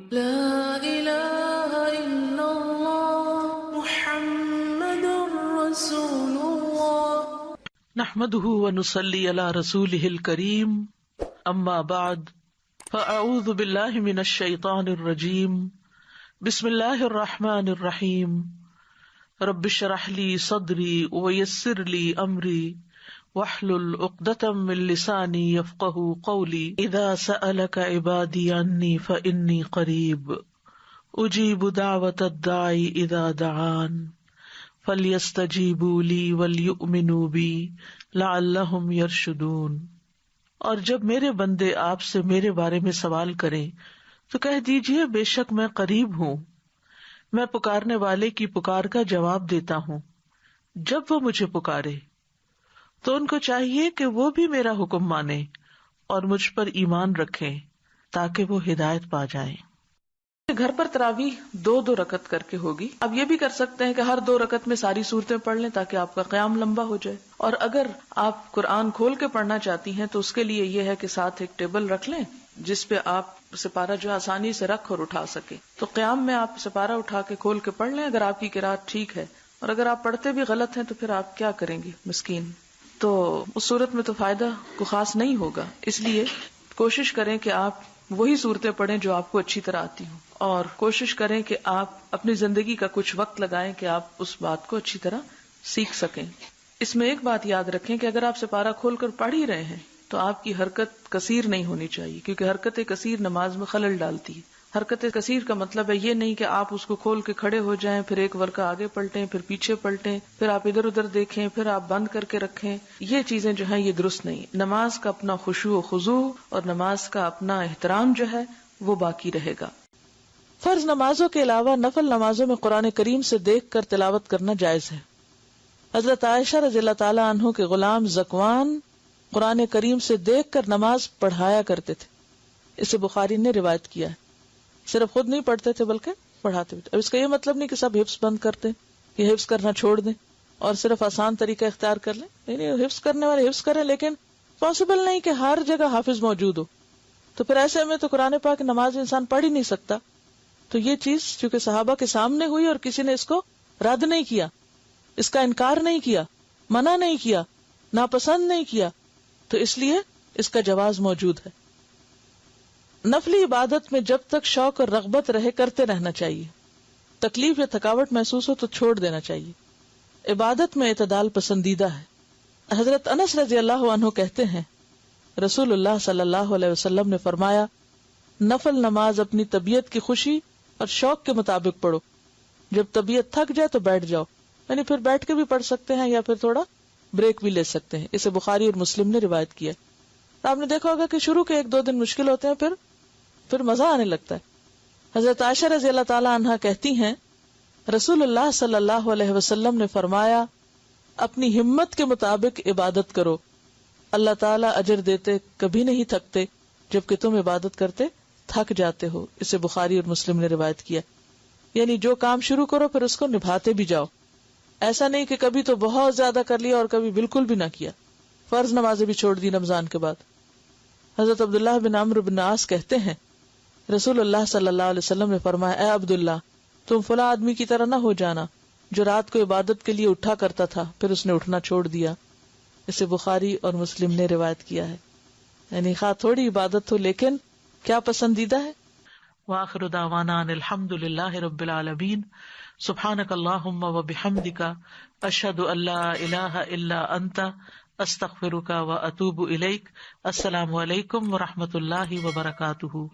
لا إله إلا الله محمد رسول الله نحمده ونصلي على رسوله الكريم اما بعد فاعوذ بالله من الشيطان الرجيم بسم الله الرحمن الرحيم رب اشرح لي صدري ويسر لي امري واحلل عقدة من لساني يفقهوا قولي اذا سألك عبادي عني فاني قريب اجيب دعوة الداعي اذا دعان فَلْيَسْتَجِيبُوا لِي وَلْيُؤْمِنُوا بِي لَعَلَّهُمْ يَرْشُدُونَ۔ اور جب میرے بندے آپ سے میرے بارے میں سوال کریں تو کہہ دیجئے بے شک میں قریب ہوں، میں پکارنے والے کی پکار کا جواب دیتا ہوں۔ جب وہ مجھے پکارے تو ان کو چاہیے کہ وہ بھی میرا حکم مانیں اور مجھ پر ایمان رکھیں تاکہ وہ ہدایت پا جائیں۔ گھر پر تراویح 2 رکعت کر کے ہوگی۔ اب یہ بھی کر سکتے ہیں کہ ہر 2 رکعت میں ساری صورتیں پڑھ لیں تاکہ آپ کا قیام لمبا ہو جائے، اور اگر آپ قرآن کھول کے پڑھنا چاہتی ہیں تو اس کے لیے یہ ہے کہ ساتھ ایک ٹیبل رکھ لیں جس پہ آپ سپارہ جو آسانی سے رکھ اور اٹھا سکیں۔ تو قیام میں آپ سپارہ اٹھا کے کھول کے پڑھ لیں اگر آپ کی قرات ٹھیک ہے، اور اگر آپ پڑھتے بھی غلط ہیں تو پھر آپ کیا کریں گے مسکین۔ تو اس صورت میں تو فائدہ کو خاص نہیں ہوگا، اس لیے کوشش کریں کہ آپ وہی صورتیں پڑھیں جو آپ کو اچھی طرح آتی ہوں، اور کوشش کریں کہ آپ اپنی زندگی کا کچھ وقت لگائیں کہ آپ اس بات کو اچھی طرح سیکھ سکیں۔ اس میں ایک بات یاد رکھیں کہ اگر آپ سپارہ کھول کر پڑھ ہی رہے ہیں تو آپ کی حرکت کثیر نہیں ہونی چاہیے، کیونکہ حرکت کثیر نماز میں خلل ڈالتی ہے۔ حرکت کثیر کا مطلب ہے یہ نہیں کہ آپ اس کو کھول کے کھڑے ہو جائیں، پھر ایک ورقہ آگے پلٹیں، پھر پیچھے پلٹیں، پھر آپ ادھر ادھر دیکھیں، پھر آپ بند کر کے رکھیں۔ یہ چیزیں جو ہیں یہ درست نہیں۔ نماز کا اپنا خشوع و خضوع اور نماز کا اپنا احترام جو ہے وہ باقی رہے گا۔ فرض نمازوں کے علاوہ نفل نمازوں میں قرآن کریم سے دیکھ کر تلاوت کرنا جائز ہے۔ حضرت عائشہ رضی اللہ تعالی عنہ کے غلام ذکوان قرآن کریم سے دیکھ کر نماز پڑھایا کرتے تھے، اسے بخاری نے روایت کیا ہے۔ صرف خود نہیں پڑھتے تھے بلکہ پڑھاتے بھی تھے۔ اب اس کا یہ مطلب نہیں کہ سب حفظ بند کرتے یا حفظ کرنا چھوڑ دیں اور صرف آسان طریقہ اختیار کر لیں، نہیں، حفظ کرنے والے حفظ کریں، لیکن پاسبل نہیں کہ ہر جگہ حافظ موجود ہو، تو پھر ایسے میں تو قرآن پاک نماز انسان پڑھ ہی نہیں سکتا۔ تو یہ چیز چونکہ صحابہ کے سامنے ہوئی اور کسی نے اس کو رد نہیں کیا، اس کا انکار نہیں کیا، منع نہیں کیا، ناپسند نہیں کیا، تو اس لیے اس کا جواز موجود ہے۔ نفلی عبادت میں جب تک شوق اور رغبت رہے کرتے رہنا چاہیے، تکلیف یا تھکاوٹ محسوس ہو تو چھوڑ دینا چاہیے۔ عبادت میں اعتدال پسندیدہ ہے۔ حضرت انس رضی اللہ عنہ کہتے ہیں رسول اللہ صلی اللہ علیہ وسلم نے فرمایا، نفل نماز اپنی طبیعت کی خوشی اور شوق کے مطابق پڑھو، جب طبیعت تھک جائے تو بیٹھ جاؤ، یعنی پھر بیٹھ کے بھی پڑھ سکتے ہیں یا پھر تھوڑا بریک بھی لے سکتے ہیں۔ اسے بخاری اور مسلم نے روایت کیا۔ آپ نے دیکھا ہوگا کہ شروع کے 1-2 دن مشکل ہوتے ہیں، پھر مزہ آنے لگتا ہے۔ حضرت عائشہ رضی اللہ تعالی عنہا کہتی ہیں رسول اللہ صلی اللہ علیہ وسلم نے فرمایا، اپنی ہمت کے مطابق عبادت کرو، اللہ تعالیٰ اجر دیتے کبھی نہیں تھکتے جبکہ تم عبادت کرتے تھک جاتے ہو۔ اسے بخاری اور مسلم نے روایت کیا۔ یعنی جو کام شروع کرو پھر اس کو نبھاتے بھی جاؤ، ایسا نہیں کہ کبھی تو بہت زیادہ کر لیا اور کبھی بالکل بھی نہ کیا۔ فرض نمازیں بھی چھوڑ دی رمضان کے بعد۔ حضرت عبداللہ بن عمرو بن عاص کہتے ہیں رسول اللہ صلی اللہ علیہ وسلم نے فرمایا، اے عبداللہ، تم فلاں آدمی کی طرح نہ ہو جانا جو رات کو عبادت کے لیے اٹھا کرتا تھا پھر اس نے اٹھنا چھوڑ دیا۔ اسے بخاری اور مسلم نے روایت کیا ہے۔ یعنی خواہ تھوڑی عبادت ہو لیکن کیا پسندیدہ ہے۔ وآخر دعوانا ان الحمد للہ رب العالمین، سبحانک اللہم وبحمدک، اشہد ان لا الہ الا انت، استغفرک واتوب الیک۔ السلام علیکم ورحمۃ اللہ وبرکاتہ۔